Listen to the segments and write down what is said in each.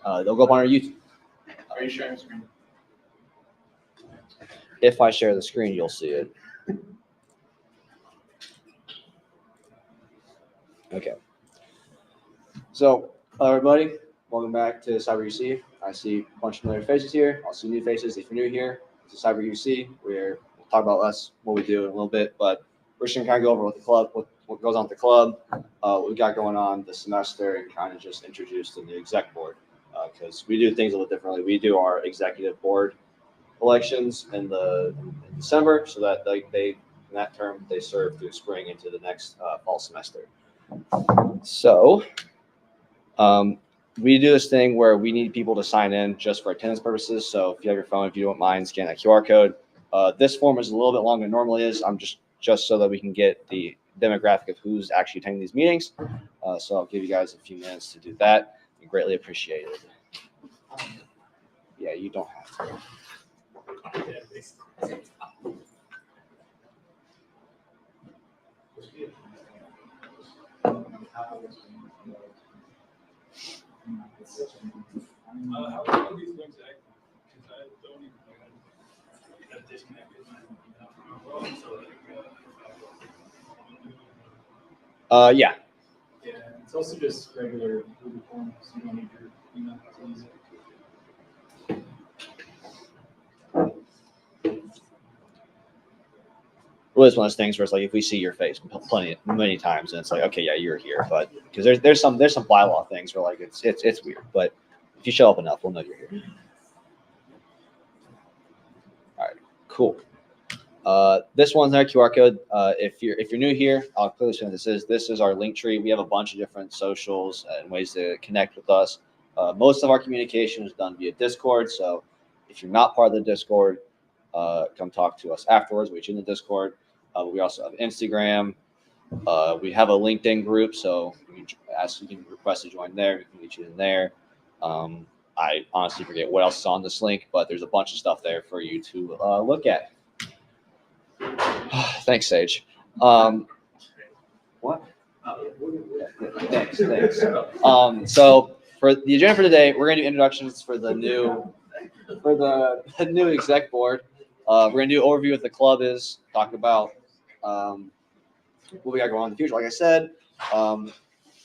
they'll go up on our YouTube. Are you sharing the screen? If I share the screen, you'll see it. Okay. So, hello everybody. Welcome back to Cyber UC. I see a bunch of familiar faces here. I'll see new faces if you're new here to Cyber UC. We'll talk about us, what we do in a little bit, but we're just gonna kind of go over what the club, what goes on at the club, what we got going on this semester, and kind of just introduce the new exec board because we do things a little differently. We do our executive board elections in December, so that they in that term they serve through spring into the next fall semester. So we do this thing where we need people to sign in just for attendance purposes. So if you have your phone, if you don't mind, scan that QR code. This form is a little bit longer than it normally is. I'm just so that we can get the demographic of who's actually attending these meetings. So I'll give you guys a few minutes to do that. We greatly appreciate it. Yeah, you don't have to. How are these links active? Because I don't even know. I got disconnected. Yeah. Yeah, it's also just regular Google Forms. You don't need your email to use it. Well, it's one of those things where it's like if we see your face many times, and it's like, okay, yeah, you're here, but because there's some bylaw things where like it's weird, but if you show up enough, we'll know you're here. All right, cool. This one's our QR code. If you're new here, I'll clearly show you what this is. This is our link tree. We have a bunch of different socials and ways to connect with us. Most of our communication is done via Discord. So if you're not part of the Discord, come talk to us afterwards. We're in the Discord. We also have Instagram. We have a LinkedIn group, so you can request to join there. We can get you in there. I honestly forget what else is on this link, but there's a bunch of stuff there for you to look at. Thanks, Sage. What? Thanks. So for the agenda for today, we're going to do introductions for the new exec board. We're going to do an overview of what the club is, talk about what we got going on in the future. Like I said,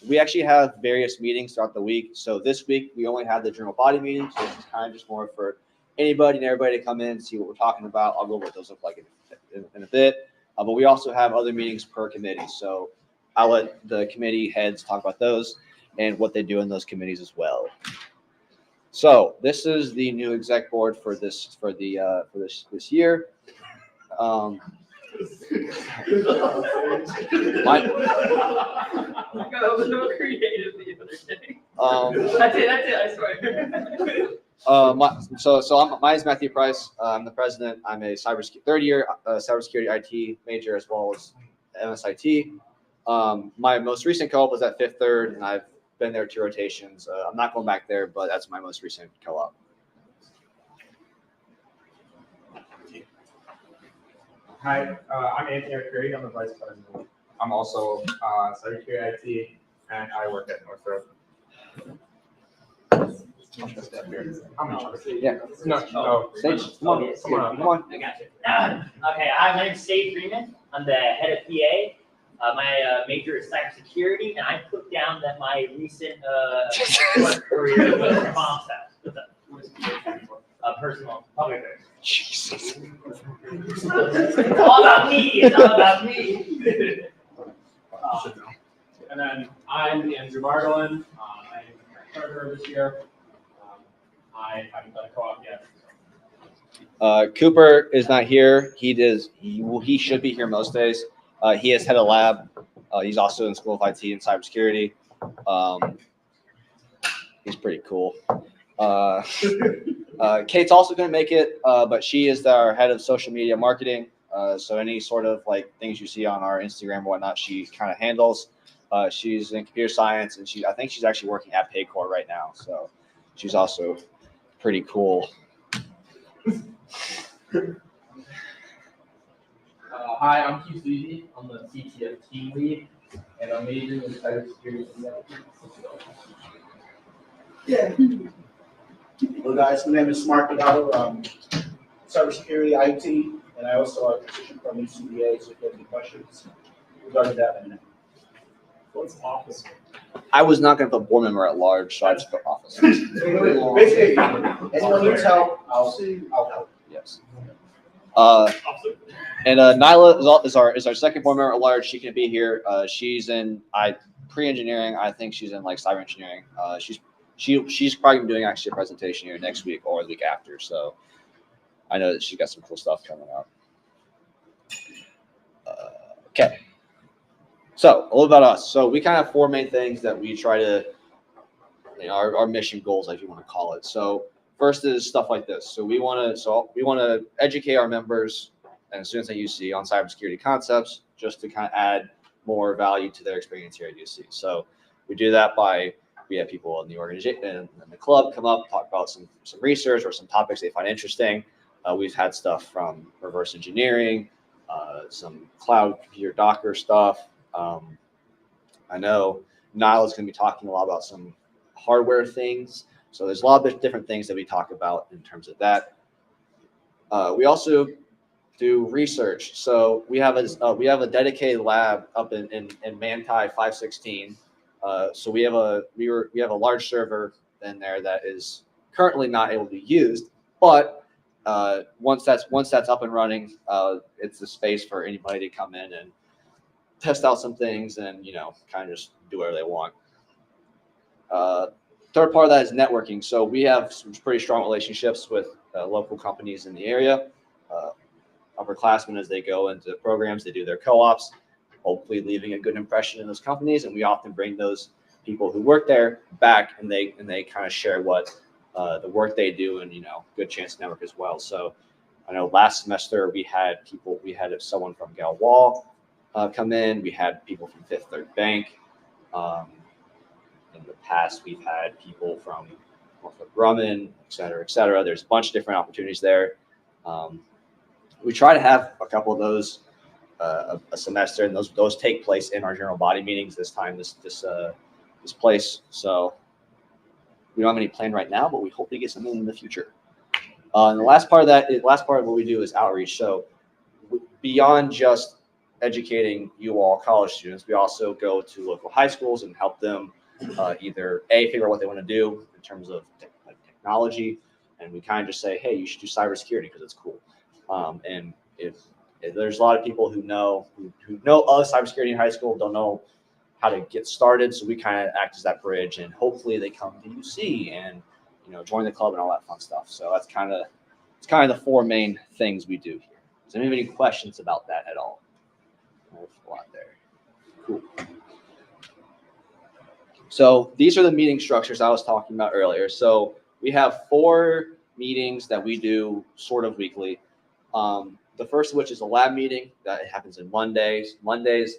we actually have various meetings throughout the week. So this week we only had the general body meeting. So this is kind of just more for anybody and everybody to come in and see what we're talking about. I'll go over what those look like in a bit. But we also have other meetings per committee. So I'll let the committee heads talk about those and what they do in those committees as well. So this is the new exec board for this year. I was so creative the other day. That's it, I swear. My name is Matthew Price. I'm the president. I'm a third year cybersecurity IT major as well as MSIT. My most recent co-op was at Fifth Third, and I've been there 2 rotations. I'm not going back there, but that's my most recent co-op. Hi, I'm Anthony Arcuri. I'm the vice president. I'm also cybersecurity IT, and I work at Northrop. Yeah. No. Sage, come on. Come on. I got you. Okay, my name is Sage Freeman. I'm the head of PA. My major is cybersecurity, and I put down that my recent career was bomb theft. Personal public affairs. Jesus. It's all about me. It's all about me. And then I'm Andrew Margolin. I'm treasurer this year. I haven't done a co-op yet. Cooper is not here. He should be here most days. He is head of lab. He's also in School of IT and cybersecurity. He's pretty cool. Kate's also going to make it, but she is our head of social media marketing. So any sort of like things you see on our Instagram or whatnot, she kind of handles. She's in computer science, and I think she's actually working at Paycor right now. So she's also pretty cool. Hi, I'm Keith Levy. I'm the CTF team lead, and I'm majoring in cybersecurity. Hello guys, my name is Mark Vidal, cybersecurity IT, and I also have a position from ECBA, so if you have any questions regarding that, let me know. What's office? I was not going to put board member at large, so I just put office. Basically, anyone needs help, I'll help. Yes. Officer? And Nyla is our second board member at large. She can be here. She's in pre-engineering. I think she's in like cyber engineering. She's probably doing actually a presentation here next week or the week after. So I know that she's got some cool stuff coming up. Okay. So a little about us. So we kind of have four main things that we try to, our mission goals, if you want to call it. So first is stuff like this. So we want to educate our members and students at UC on cybersecurity concepts, just to kind of add more value to their experience here at UC. So we do that by, we have people in the organization and the club come up, talk about some research or some topics they find interesting. We've had stuff from reverse engineering, some cloud computer Docker stuff. I know Niall is going to be talking a lot about some hardware things. So there's a lot of different things that we talk about in terms of that. We also do research. So we have a dedicated lab up in Manti 516. So we have a large server in there that is currently not able to be used, but once that's up and running, it's a space for anybody to come in and test out some things and kind of just do whatever they want. Third part of that is networking. So we have some pretty strong relationships with local companies in the area. Upperclassmen, as they go into programs, they do their co-ops, hopefully leaving a good impression in those companies. And we often bring those people who work there back, and they kind of share what the work they do, and good chance to network as well. So I know last semester we had someone from Galway come in. We had people from Fifth Third Bank. In the past, we've had people from Northrop Grumman, et cetera, et cetera. There's a bunch of different opportunities there. We try to have a couple of those a semester, and those take place in our general body meetings this place. So we don't have any plan right now, but we hope to get something in the future. And the last part of what we do is outreach. So beyond just educating you all college students, we also go to local high schools and help them either figure out what they want to do in terms of technology, and we kind of just say, hey, you should do cybersecurity because it's cool. And if there's a lot of people who know of cybersecurity in high school, don't know how to get started, so we kind of act as that bridge, and hopefully they come to UC and join the club and all that fun stuff. So it's kind of the four main things we do here. Does anyone have any questions about that at all? There's a lot there. Cool. So these are the meeting structures I was talking about earlier. So we have 4 meetings that we do sort of weekly. The first of which is a lab meeting that happens on Mondays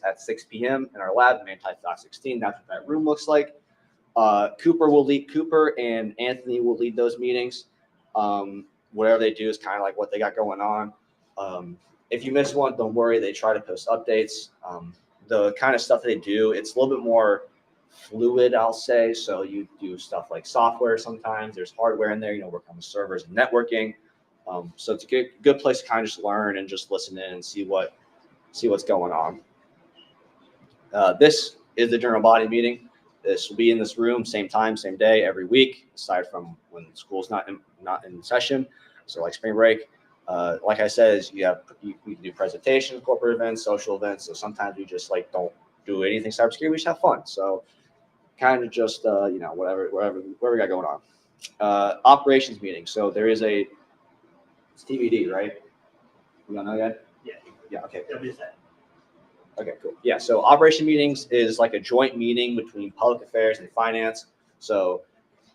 at 6 p.m. in our lab, Manti 516. That's what that room looks like. Cooper and Anthony will lead those meetings. Whatever they do is kind of like what they got going on. If you miss one, don't worry. They try to post updates. The kind of stuff they do, it's a little bit more fluid, I'll say. So you do stuff like software sometimes. There's hardware in there, work on the servers and networking. So it's a good place to kind of just learn and just listen in and see what's going on. This is the general body meeting. This will be in this room, same time, same day, every week, aside from when school's not in session. So like spring break. Like I said, we can do presentations, corporate events, social events. So sometimes we just don't do anything cybersecurity. We just have fun. So kind of just whatever we got going on. Operations meeting. So there is it's TBD, right? We don't know yet? Yeah, okay. It'll be set. Okay, cool. Yeah, so operation meetings is like a joint meeting between public affairs and finance. So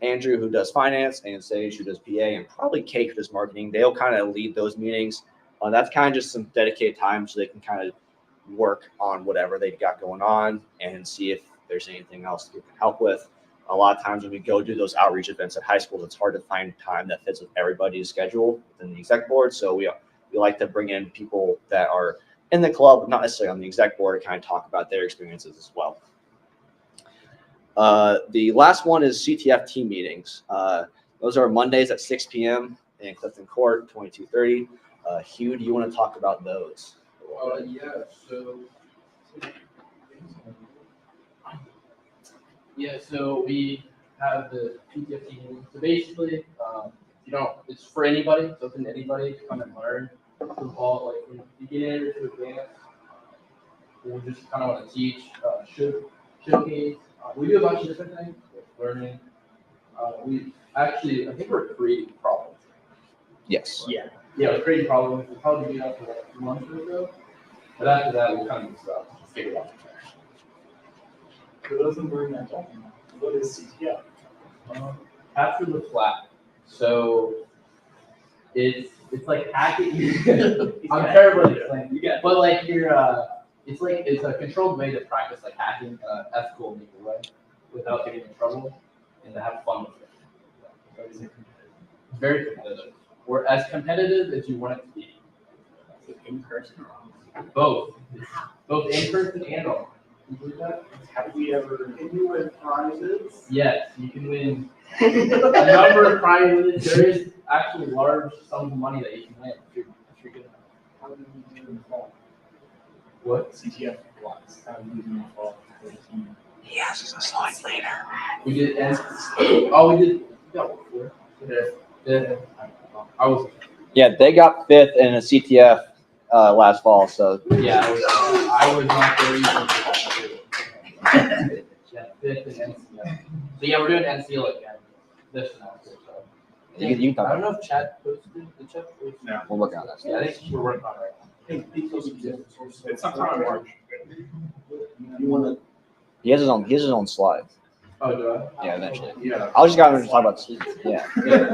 Andrew, who does finance, and Sage, who does PA, and probably Kate, who does marketing, they'll kind of lead those meetings. That's kind of just some dedicated time so they can kind of work on whatever they've got going on and see if there's anything else we can help with. A lot of times when we go do those outreach events at high schools, it's hard to find time that fits with everybody's schedule within the exec board. So we like to bring in people that are in the club, but not necessarily on the exec board, to kind of talk about their experiences as well. The last one is CTF team meetings. Those are Mondays at 6 p.m. in Clifton Court, 2230. Hugh, do you want to talk about those? So we have the PTF team. So basically, it's for anybody. It's open to anybody to come and learn football, like from beginner to advanced. We just kind of want to teach, showcase. We do a bunch of different things, like learning. I think we're creating problems. Yes. Yeah. Yeah, we're creating problems. We'll probably do that for like 2 months or so. But after that, we'll kind of just figure it out. For those of them not talking about, what is CTF? After the flat. So it's like hacking. I'm terrible at explaining. But like it's a controlled way to practice like hacking ethical and legal way without getting in trouble and to have fun with it. So it's very competitive. Or as competitive as you want it to be. In person or online? Both in person and online. Can you believe that? Have we ever? Can you win prizes? Yes, you can win a number of prizes. There is actually large sums of money that you can win if you're good enough. How do we do in the fall? What? CTF blocks. How do we do in the fall? He asks a slide later. We did we did yeah. I was Yeah, they got 5th in a CTF last fall, so I was not there either. Yeah, 5th in NCL. So yeah, we're doing NCL again this semester. So you can talk I about don't know if Chad posted the Chad posted. No. We're working on that. Yeah, I think we're working on it right It's sometime in March. You wanna, He has his own slide. now. Oh, do I? Yeah, eventually. Yeah. I was just going to talk about. Yeah.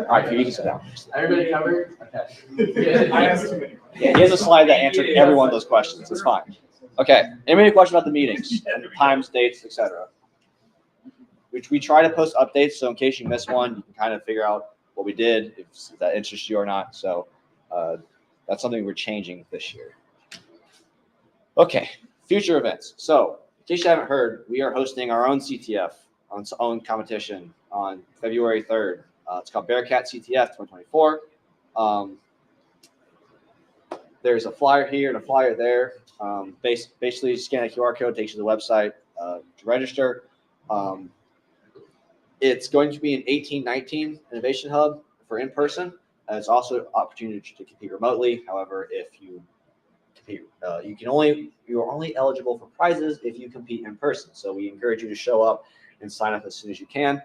All right, Hugh, you can sit down. Everybody covered? Okay. I asked too many. Yeah, he has a slide that answered every one of those questions. It's fine. Okay. Anybody questions about the meetings, times, dates, etc.? Which we try to post updates, so in case you miss one, you can kind of figure out what we did, if that interests you or not. So that's something we're changing this year. Okay, future events. So in case you haven't heard, we are hosting our own CTF, our own competition on February 3rd. It's called Bearcat CTF 2024. There's a flyer here and a flyer there. Basically, scan a QR code, takes you to the website to register. It's going to be an 1819 Innovation Hub for in-person. It's also an opportunity to compete remotely. However, if you compete, you're only eligible for prizes if you compete in person. So we encourage you to show up and sign up as soon as you can.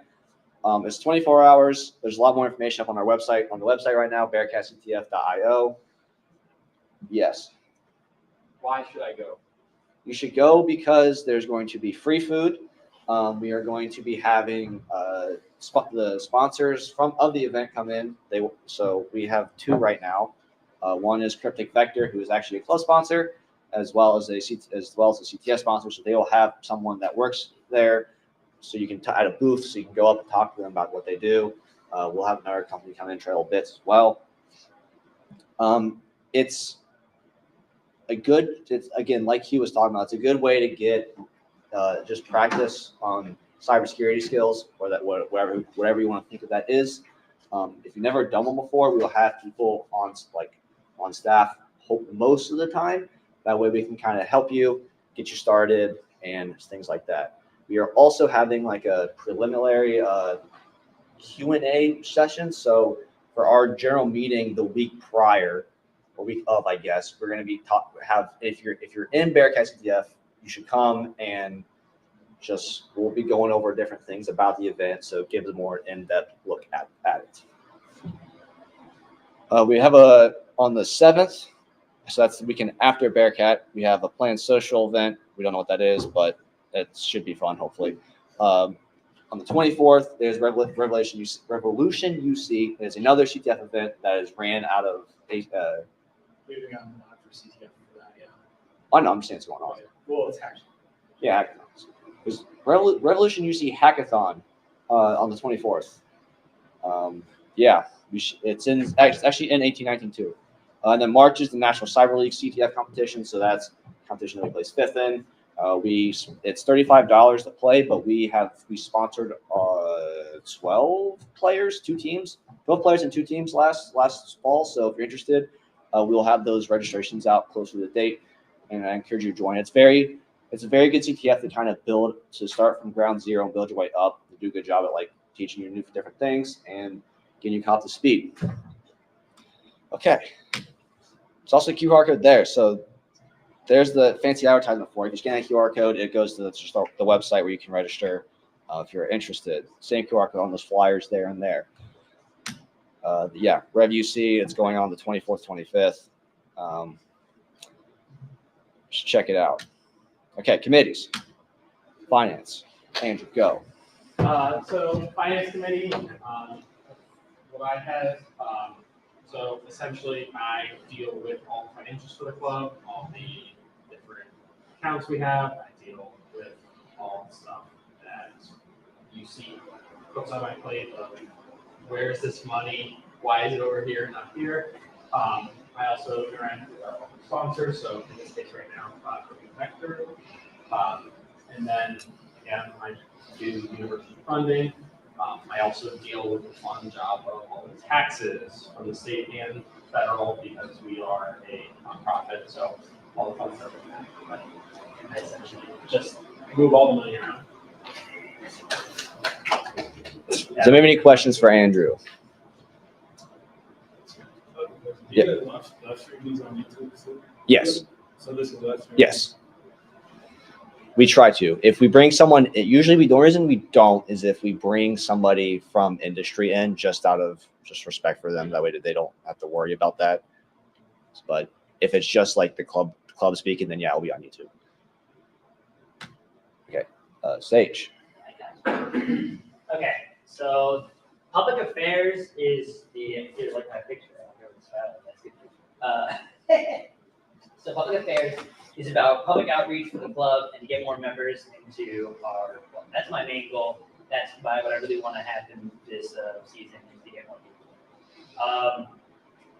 It's 24 hours. There's a lot more information up on our website. On the website right now, bearcatctf.io. Yes. Why should I go? You should go because there's going to be free food. We are going to be having the sponsors of the event come in. So we have 2 right now. One is Cryptic Vector, who is actually a club sponsor, as well as a CTS sponsor. So they will have someone that works there, so you can at a booth, so you can go up and talk to them about what they do. We'll have another company come in, Trail Bits as well. It's again, like Hugh was talking about, it's a good way to get just practice on cybersecurity skills, or whatever you want to think of that is. If you've never done one before, we'll have people on staff most of the time. That way we can kind of help you, get you started, and things like that. We are also having like a preliminary Q&A session. So for our general meeting the week prior, or week of, I guess, we're going to be if you're in Bearcat CTF, you should come, and we'll be going over different things about the event, so it gives a more in-depth look at it. We have on the 7th, so that's the weekend after Bearcat, we have a planned social event. We don't know what that is, but it should be fun, hopefully. On the 24th, there's Revolution UC. There's another CTF event that is ran out of. Waiting on for CTF for that, yeah. I know, I'm just saying what's going on. Well, it's actually. Yeah, hackathons. There's Revolution UC Hackathon on the 24th. Yeah, it's actually in 1819 too. And then March is the National Cyber League CTF competition. So that's a competition that we place 5th in. It's $35 to play, but we sponsored 12 players, 2 teams, 12 players and 2 teams last fall. So if you're interested, we'll have those registrations out closer to the date, and I encourage you to join. It's a very good CTF to kind of start from ground zero and build your way up. To do a good job at like teaching you new different things and getting you caught up to speed. Okay, it's also a QR code there. So there's the fancy advertisement for it. If you scan that QR code, it goes to just the website where you can register if you're interested. Same QR code on those flyers there and there. Yeah, Rev UC, it's going on the 24th, 25th. Just check it out. Okay, committees. Finance. Andrew, go. So finance committee, what I have, so essentially I deal with all the financials for the club, all the different accounts we have. I deal with all the stuff that you see puts on my plate of where is this money? Why is it over here, not here? I also interact with our sponsors, so in this case right now, Vector. And then again, I do university funding. I also deal with the fun job of all the taxes from the state and federal because we are a nonprofit, so all the fun stuff like that. But I essentially just move all the money around. So maybe any questions for Andrew? Do you guys live stream these on YouTube? Yes. So this is live stream? Yes. We try to. If we bring someone, usually the reason we don't is if we bring somebody from industry in just out of respect for them. That way that they don't have to worry about that. But if it's just like the club speaking, then yeah, it'll be on YouTube. Okay. Sage. Okay, so public affairs is here's like my picture. So public affairs is about public outreach for the club and to get more members into our club. That's my main goal. That's what I really want to happen this season is to get more people.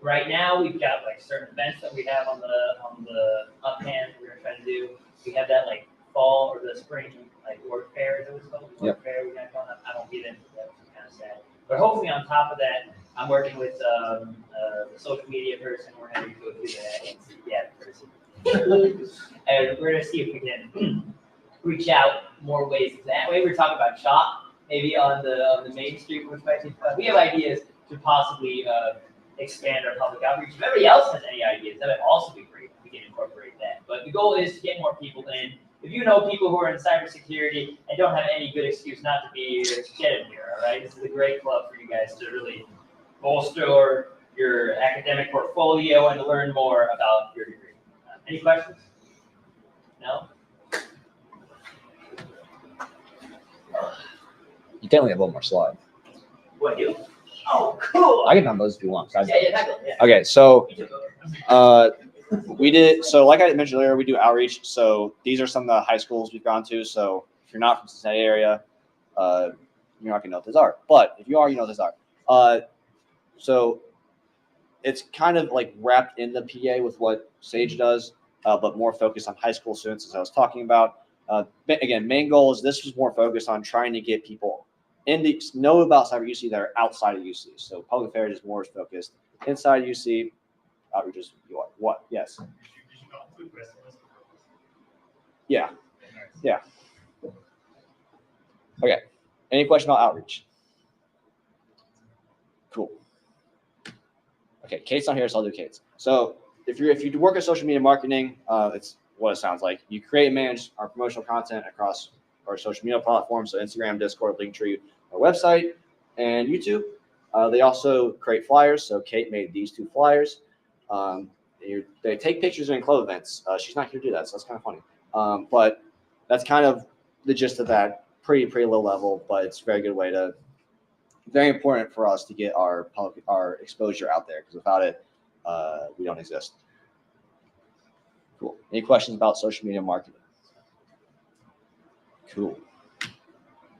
Right now, we've got like certain events that we have on the uphand we're gonna try to do. We have that like fall or the spring like work fair, is it what's called? Work fair. We're not going up. I don't get into that, which is kind of sad. But hopefully, on top of that, I'm working with the social media person. We're going to go through that. Yeah, person. And we're going to see if we can reach out more ways. That way, we're talking about shop, maybe on the main street, which might be fun. We have ideas to possibly expand our public outreach. If everybody else has any ideas, that would also be great. We can incorporate that. But the goal is to get more people in. If you know people who are in cybersecurity and don't have any good excuse not to be here, get in here, all right? This is a great club for you guys to really bolster your academic portfolio and to learn more about your degree. Any questions? No? You definitely have one more slide. What do? Oh, cool. I can number those if you want. Yeah. Okay, so we did, so like I mentioned earlier, we do outreach. So these are some of the high schools we've gone to. So if you're not from Cincinnati area, you're not gonna know what those are. But if you are, you know what those are. So it's kind of like wrapped in the PA with what Sage does, but more focused on high school students, as I was talking about. Again, main goal is this was more focused on trying to get people know about cyber UC that are outside of UC. So public affairs is more focused inside UC. Outreach is what? Yes. Yeah. Okay. Any question about outreach? Cool. Okay, Kate's not here, so I'll do Kate's. So if you work in social media marketing, it's what it sounds like. You create and manage our promotional content across our social media platforms, so Instagram, Discord, Linktree, our website, and YouTube. They also create flyers. So Kate made these 2 flyers. They take pictures during club events. She's not here to do that, so that's kind of funny. But that's kind of the gist of that. Pretty low level, but it's a very good way to. Very important for us to get our exposure out there because without it, we don't exist. Cool. Any questions about social media marketing? Cool.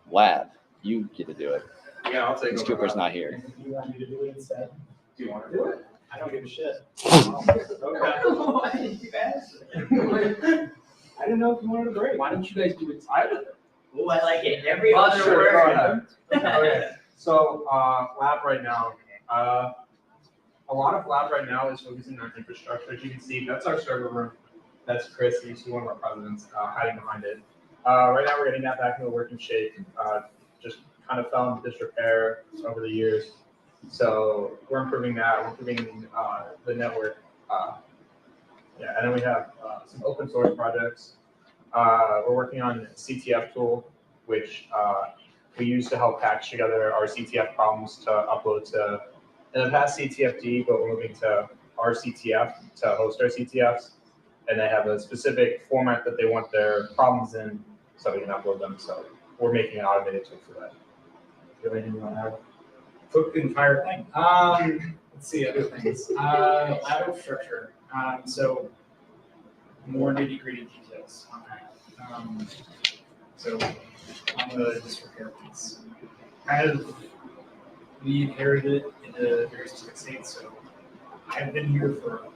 Lab, you get to do it. Yeah, I'll take Because Cooper's not here. Do you want me to do it instead? Do you want to do it? I don't give a shit. Okay. I didn't know if you wanted a break. Why don't you guys do it? Ooh, I like it. Every Oh, other sure, word. go ahead. Okay, so, lab right now, a lot of lab right now is focusing on infrastructure. As you can see, that's our server room. That's Chris, you see one of our presidents, hiding behind it. Right now, we're getting that back into working shape. Just kind of fell into disrepair over the years. So we're improving that, we're improving, the network. Yeah, and then we have, some open source projects. We're working on a CTF tool, which, we use to help patch together our CTF problems to upload to, in the past CTFD, but we're moving to RCTF to host our CTFs. And they have a specific format that they want their problems in, so we can upload them. So we're making an automated tool for that. Do you have anything you want to add? Took the entire thing. Let's see, other things. Lab infrastructure. So more nitty gritty details on that. So on the disrepair piece, kind of we inherited it in a very specific state. So I've been here for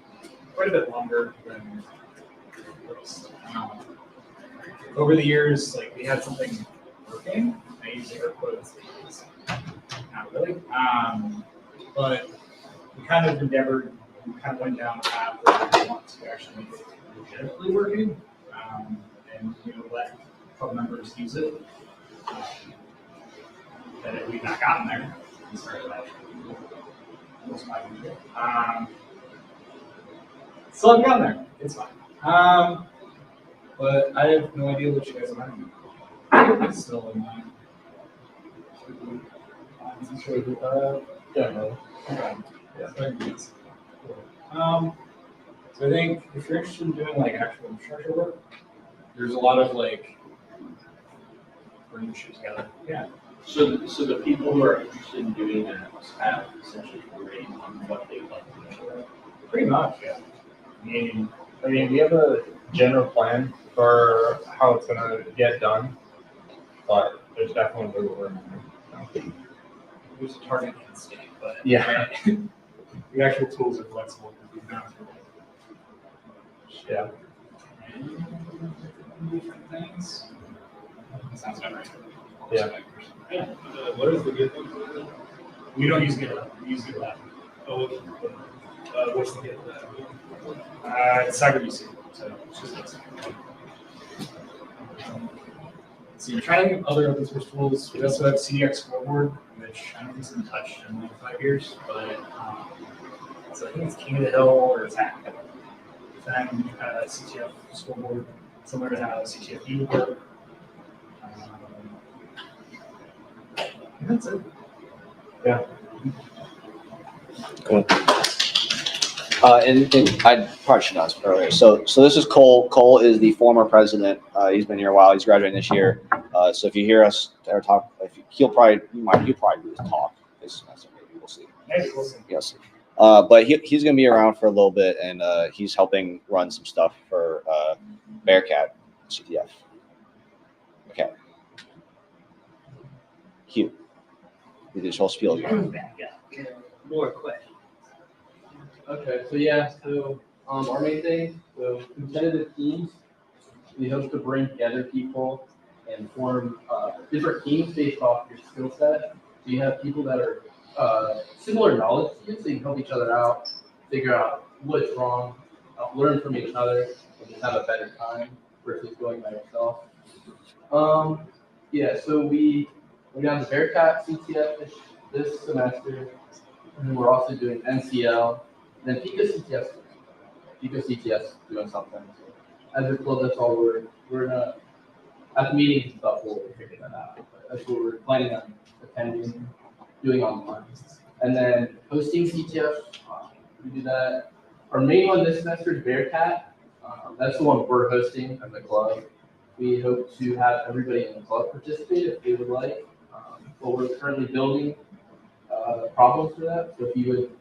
quite a bit longer than most. Over the years, like we had something working. I use air quotes. Not really. But we kind of endeavored, we kind of went down a path where we want to actually make it legitimately working, and let club members use it. That we've not gotten there. We started that almost 5 years ago. Still haven't gotten there. It's fine. But I have no idea what you guys are doing. It's still in mind. Yeah, no. So I think if you're interested in doing like actual infrastructure work, there's a lot of like bringing shit together. Yeah. So the people who are interested in doing that have essentially agreed on what they want to do. Pretty much, yeah. I mean, we have a general plan for how it's gonna get done, but there's definitely wiggle room. There's a target end state, but Yeah. the actual tools are flexible. Yeah. Different things. That sounds about right. Yeah. What is the good thing for that? We don't use GitHub. We use GitLab. Oh, what's the good? It's Cyber UC. So it's just us. So you're trying to think of other open source tools. We also have CDX Scoreboard, which I don't think has been touched in like 5 years, but so I think it's King of the Hill or it's Hack. Then CTF Scoreboard, similar to how CTFD would work. And that's it. Yeah. Cool. And I probably should ask earlier. So this is Cole. Cole is the former president. He's been here a while. He's graduating this year. So if you hear us ever talk, he'll probably do his talk this semester. Maybe we'll see. Maybe we'll see. Yes. But he's going to be around for a little bit, and he's helping run some stuff for Bearcat CTF. Okay. Hugh, you did this whole spiel again. More questions. Okay, so yeah, so our main thing, so competitive teams, we hope to bring together people and form different teams based off your skill set. So you have people that are similar knowledge to you, so you can help each other out, figure out what's wrong, learn from each other, and just have a better time versus going by yourself. Yeah, so we got the Bearcat CTF this semester, and we're also doing NCL. Then Pico CTS doing something. So as a club, that's all we're gonna, at the meetings and stuff, we'll figure that out. But that's what we're planning on attending, doing online. And then hosting CTF, we do that. Our main one this semester is Bearcat. That's the one we're hosting as a club. We hope to have everybody in the club participate if they would like. But we're currently building problems for that. So if you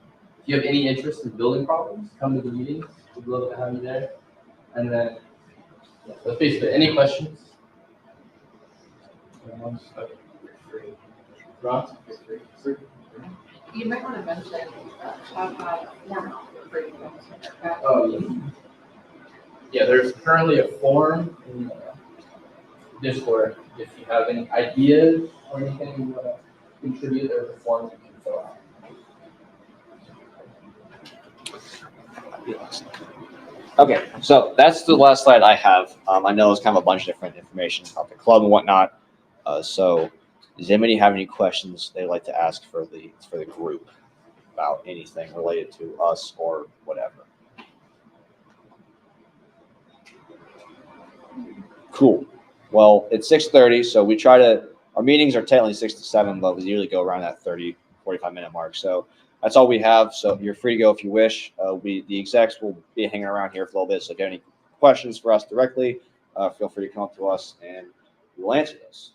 have any interest in building problems, come to the meetings. We'd love to have you there. And then, yeah, so that's basically any questions? Ron? You might want to mention talk about format for you. Oh, yeah. Yeah, there's currently a form in Discord. If you have any ideas or anything you want to contribute, there's a form you can fill out. Okay, so that's the last slide I have. I know it's kind of a bunch of different information about the club and whatnot. So does anybody have any questions they'd like to ask for the group about anything related to us or whatever? Cool. Well, it's 6:30, so we try to, our meetings are technically 6 to 7, but we usually go around that 30, 45-minute mark. So that's all we have. So you're free to go if you wish. The execs will be hanging around here for a little bit. So if you have any questions for us directly, feel free to come up to us and we will answer those.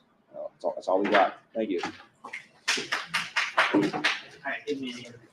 That's all we got. Thank you. All right, give me a